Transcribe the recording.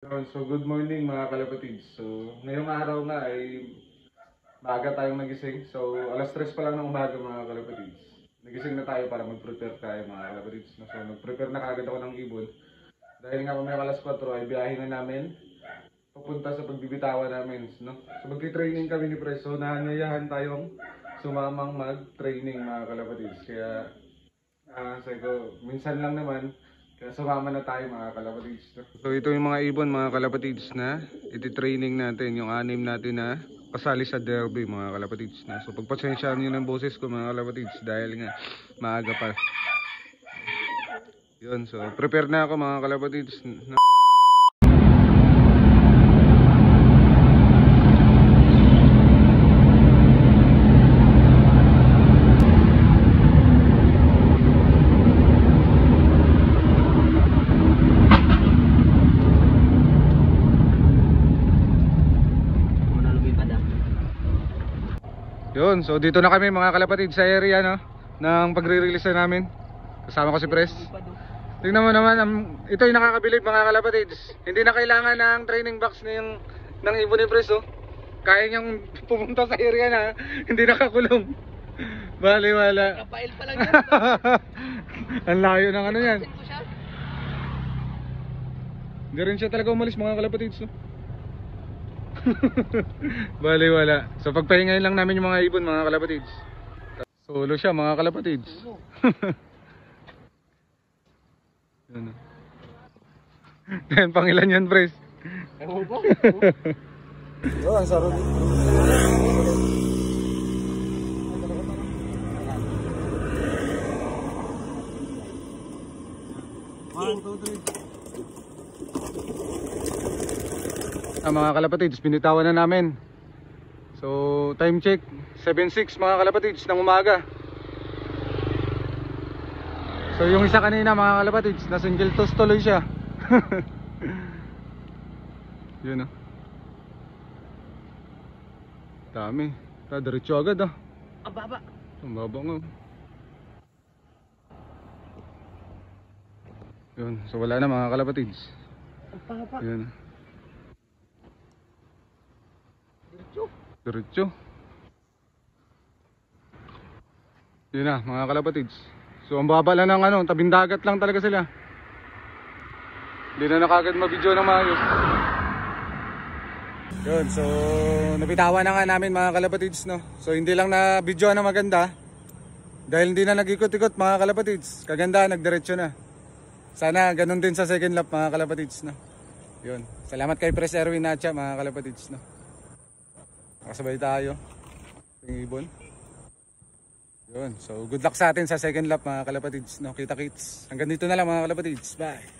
So good morning mga kalapatids. So ngayong araw nga ay maaga tayong nagising. So alas 3 pa lang ng umaga mga kalapatids. Nagising na tayo para mag-prepare tayo mga kalapatids. So nag-prepare na kagad ako ng ibon. Dahil nga mamaya alas 4 ay biyahe na namin papunta sa pagbibitawan namin. No? So magti-training kami ni Pres. So naanyayahan tayong sumamang mag-training mga kalapatids. Kaya sabi ko, minsan lang naman. Kaya sumama na tayo mga kalapatids. So ito yung mga ibon mga kalapatids na iti-training natin yung 6 natin na kasali sa derby mga kalapatids na. So pagpasensyaan nyo ng boses ko mga kalapatids dahil nga maaga pa. Yun, so prepare na ako mga kalapatids. Yun, so dito na kami mga kalapatid sa area no, ng pagre-release na namin. Kasama ko si Pres. Tingnan mo naman, ito yung nakakabilib mga kalapatids. Hindi na kailangan ng training box ng ibon ni Pres oh. Kaya niyang pumunta sa area na hindi nakakulong. Bali wala. Kapail pa lang yan. Ang layo ng ano yan. Hindi rin siya talaga umalis mga kalapatids no. Bali wala. So pagpahingayin lang namin yung mga ibon mga kalapatids. Solo siya mga kalapatids. Yan. Yan pangilan yan Pres. Ewan ko. Yo, ang sarap. 1, 2, 3. Mga kalapatids, binitawan na namin. So time check 7:06 mga kalapatids ng umaga. So yung isa kanina mga kalapatids na single toss tuloy siya. Yun oh. Dami. Diretso agad ah. Ang baba. Ang baba nga. Yun, so wala na mga kalapatids. Ang baba. Yun. Diretso. Yun na mga kalapatids. So ang baba lang ng ano, tabing dagat lang talaga sila. Hindi na nakagad mabidyo ng maayos. Yun, so nabitawan na nga namin mga kalapatids no. So hindi lang na video na maganda. Dahil hindi na nag-ikot-ikot mga kalapatids. Kaganda, nagdiretso na. Sana ganun din sa second lap mga kalapatids no. Yun, salamat kay Pres Erwin Natcha mga kalapatids no. Nakasabay tayo yung ibon. Yun, so good luck sa atin sa second lap mga kalapatids no? Kita kits. Hanggang dito na lang mga kalapatids. Bye.